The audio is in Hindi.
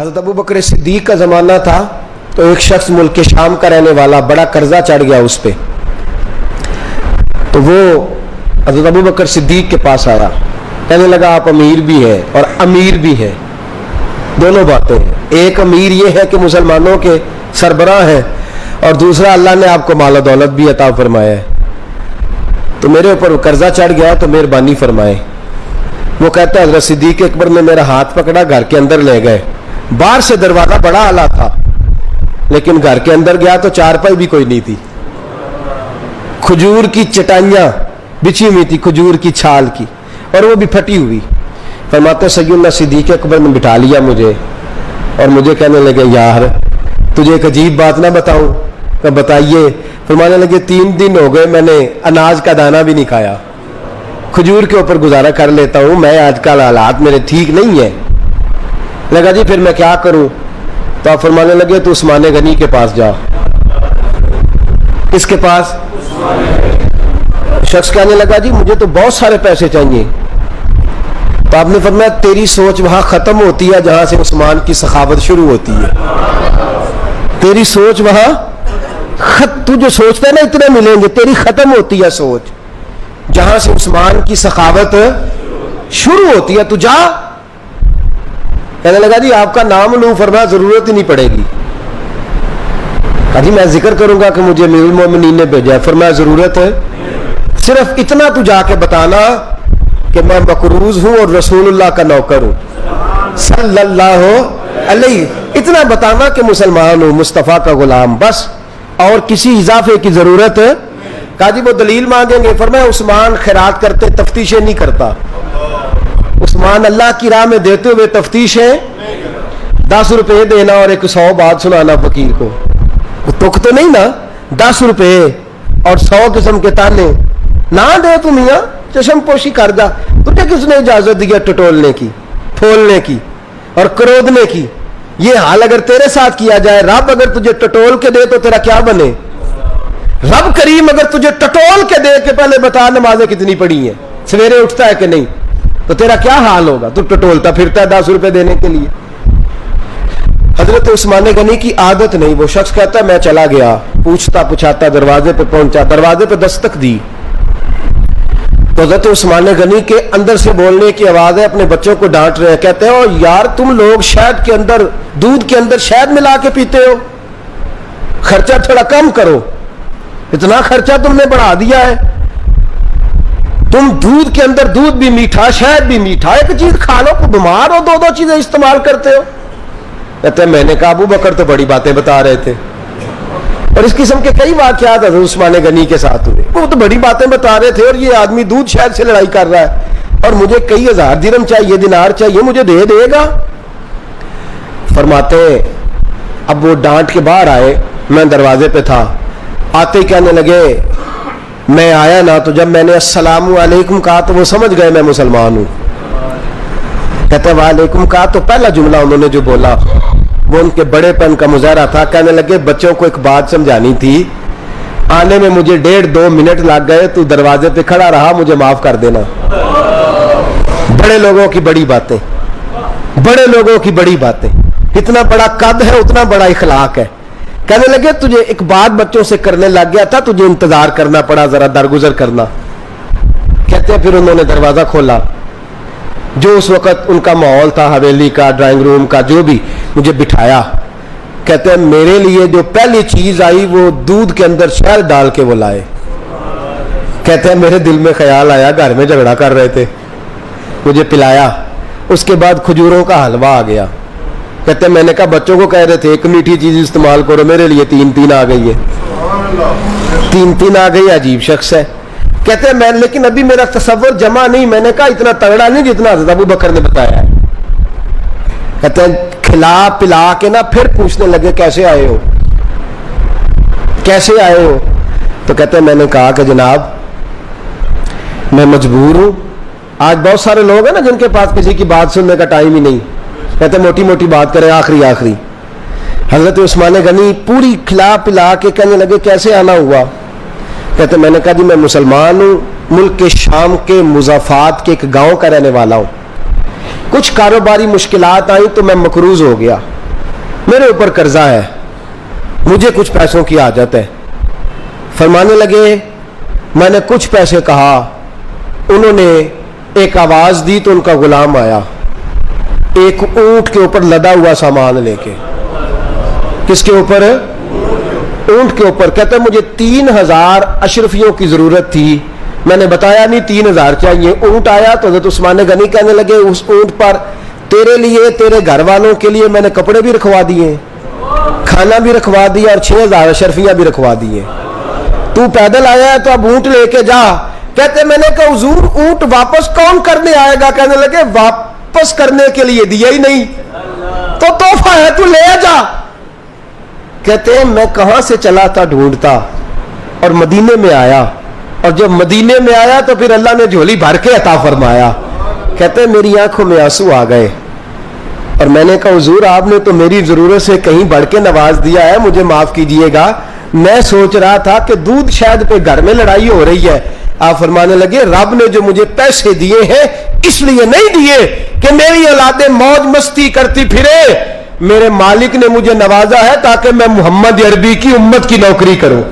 हज़रत अबू बकर सिद्दीक का ज़माना था तो एक शख्स मुल्क के शाम का रहने वाला, बड़ा कर्जा चढ़ गया उस पर, तो वो हज़रत अबू बकर सिद्दीक के पास आया, कहने लगा आप अमीर भी हैं और अमीर भी हैं, दोनों बातें हैं। एक अमीर ये है कि मुसलमानों के सरबराह हैं और दूसरा अल्लाह ने आपको माल दौलत भी अता फरमाया है, तो मेरे ऊपर कर्जा चढ़ गया तो मेहरबानी फरमाए। वो कहता है हज़रत सिद्दीक अकबर ने मेरा हाथ पकड़ा, घर के अंदर ले गए। बाहर से दरवाजा बड़ा आला था लेकिन घर के अंदर गया तो चारपाई भी कोई नहीं थी, खजूर की चटाइयां बिछी हुई थी, खजूर की छाल की, और वो भी फटी हुई। फरमाते सैयदना सिद्दीक अकबर ने बिठा लिया मुझे और मुझे कहने लगे यार तुझे एक अजीब बात ना बताऊं? तो बताइए। फरमाने लगे 3 दिन हो गए मैंने अनाज का दाना भी नहीं खाया, खजूर के ऊपर गुजारा कर लेता हूं मैं, आजकल हालात मेरे ठीक नहीं है। लगा जी फिर मैं क्या करूं? तो आप फरमाने लगे तो उस्मान गनी के पास जा। किसके पास? शख्स कहने लगा जी मुझे तो बहुत सारे पैसे चाहिए। तो आपने फरमाया तेरी सोच वहां खत्म होती है जहां से उस्मान की सखावत शुरू होती है। तेरी सोच वहां तू जो सोचता है ना इतने मिलेंगे, तेरी खत्म होती है सोच जहां से उस्मान की सखावत शुरू होती है। तू जा। कहने लगा जी आपका नाम लूं? फरमाया जरूरत ही नहीं पड़ेगी। कहा जी मैं जिक्र करूंगा कि मुझे अमीरुल मोमिनीन ने भेजा है। फरमाया जरूरत है, सिर्फ इतना तू जाके बताना कि मैं मकरूज हूं और रसूलुल्लाह का नौकर हूं सल्लल्लाहु अलैहि, इतना बताना कि मुसलमान हूं, मुस्तफा का गुलाम, बस, और किसी इजाफे की जरूरत है। कहा जी वो दलील मांगेंगे। फरमाया उस्मान खैरात करते तफ्तीशें नहीं करता, उस्मान अल्लाह की राह में देते हुए तफ्तीशें 10 रुपए देना और एक 100 बात सुनाना फकीर को, तुक तो नहीं ना? 10 रुपए और 100 किस्म के ताने ना दे तू मियां, चशम पोशी कर जा। तुझे किसने इजाजत दी है टटोलने की, फोलने की और क्रोधने की? ये हाल अगर तेरे साथ किया जाए, रब अगर तुझे टटोल के दे तो तेरा क्या बने? रब करीम अगर तुझे टटोल के दे के पहले बता नमाजें कितनी पड़ी हैं, सवेरे उठता है कि नहीं, तो तेरा क्या हाल होगा? तू टटोलता फिरता है 10 रुपए देने के लिए। हजरत उस्मान गनी की आदत नहीं। वो शख्स कहता है मैं चला गया, पूछता पुछाता दरवाजे पे पहुंचा, दरवाजे पे दस्तक दी तो हजरत उस्मान गनी के अंदर से बोलने की आवाज है, अपने बच्चों को डांट रहे हैं। कहते हो यार तुम लोग शहद के अंदर, दूध के अंदर शहद मिला के पीते हो, खर्चा थोड़ा कम करो, इतना खर्चा तुमने बढ़ा दिया है। तुम दूध के अंदर दूध भी मीठा, शहद भी मीठा, एक चीज खा लो, बीमार हो, 2-2 चीजें इस्तेमाल करते हो। कहते हैं मैंने कहा अबू बकर तो बड़ी बातें बता रहे थे, और इस किस्म के कई वाकयात हज़रत उस्मान गनी के साथ हुए। वो तो बड़ी बातें बता रहे थे और ये आदमी दूध शहद से लड़ाई कर रहा है और मुझे कई 1000 दिरहम चाहिए, दिनार चाहिए, मुझे दे देगा? फरमाते अब वो डांट के बाहर आए, मैं दरवाजे पे था, आते ही कहने लगे मैं आया ना तो जब मैंने अस्सलामु अलैकुम कहा तो वो समझ गए मैं मुसलमान हूं। कहते वालेकुम कहा तो पहला जुमला उन्होंने जो बोला वो उनके बड़ेपन का मुजाहरा था। कहने लगे बच्चों को एक बात समझानी थी, आने में मुझे 1.5-2 मिनट लग गए, तू दरवाजे पे खड़ा रहा, मुझे माफ कर देना। बड़े लोगों की बड़ी बातें, बड़े लोगों की बड़ी बातें, इतना बड़ा कद है उतना बड़ा इखलाक है। कहने लगे तुझे एक बात बच्चों से करने लग गया था, तुझे इंतजार करना पड़ा, जरा दरगुजर करना। कहते हैं फिर उन्होंने दरवाजा खोला, जो उस वक्त उनका माहौल था हवेली का, ड्राइंग रूम का, जो भी, मुझे बिठाया। कहते हैं मेरे लिए जो पहली चीज आई वो दूध के अंदर शहद डाल के वो लाए। कहते हैं मेरे दिल में ख्याल आया घर में झगड़ा कर रहे थे, मुझे पिलाया, उसके बाद खजूरों का हलवा आ गया। कहते हैं मैंने कहा बच्चों को कह रहे थे एक मीठी चीज इस्तेमाल करो, मेरे लिए 3-3 आ गई है, 3-3 आ गई, अजीब शख्स है। कहते हैं मैं, लेकिन अभी मेरा तसव्वुर जमा नहीं, मैंने कहा इतना तगड़ा नहीं जितना हज़रत अबू बकर ने बताया है। कहते हैं खिला पिला के ना फिर पूछने लगे कैसे आए हो, कैसे आए हो? तो कहते हैं मैंने कहा कि जनाब मैं मजबूर हूं। आज बहुत सारे लोग हैं ना जिनके पास किसी की बात सुनने का टाइम ही नहीं, कहते मोटी मोटी बात करें, आखिरी आखिरी। हजरत उस्मान गनी पूरी खिला पिला के कहने लगे कैसे आना हुआ? कहते मैंने कहा जी मैं मुसलमान हूं, मुल्क के शाम के मुज़ाफात के एक गांव का रहने वाला हूं, कुछ कारोबारी मुश्किलात आई तो मैं मकरूज हो गया, मेरे ऊपर कर्जा है, मुझे कुछ पैसों की आदत है। फरमाने लगे, मैंने कुछ पैसे कहा, उन्होंने एक आवाज दी तो उनका गुलाम आया एक ऊंट के ऊपर लदा हुआ सामान लेके। किसके ऊपर? ऊंट के ऊपर। कहते मुझे 3000 अशरफियों की जरूरत थी, मैंने बताया नहीं 3000 चाहिए। ऊंट आया तो हज़रत उस्मान गनी कहने लगे, उस ऊंट पर तेरे लिए, तेरे घर वालों के लिए मैंने कपड़े भी रखवा दिए, खाना भी रखवा दिया और 6000 अशरफियां भी रखवा दिए। तू पैदल आया है तो अब ऊंट लेके जा। कहते मैंने कहा हुजूर ऊंट वापस कौन करने आएगा? कहने लगे वापस करने के लिए दिया ही नहीं तो तोहफा है, तू ले जा। कहते मैं कहां से चला था ढूंढता और मदीने में आया, और जब मदीने में आया तो फिर अल्लाह ने झोली भर के अता फरमाया। कहते मेरी आंखों में आंसू आ गए और मैंने कहा हुजूर आपने तो मेरी जरूरत से कहीं बढ़ के नवाज दिया है, मुझे माफ कीजिएगा। मैं सोच रहा था कि दूध शायद पे घर में लड़ाई हो रही है। आप फरमाने लगे रब ने जो मुझे पैसे दिए हैं इसलिए नहीं दिए कि मेरी औलादे मौज मस्ती करती फिरे, मेरे मालिक ने मुझे नवाजा है ताकि मैं मोहम्मद अरबी की उम्मत की नौकरी करूं।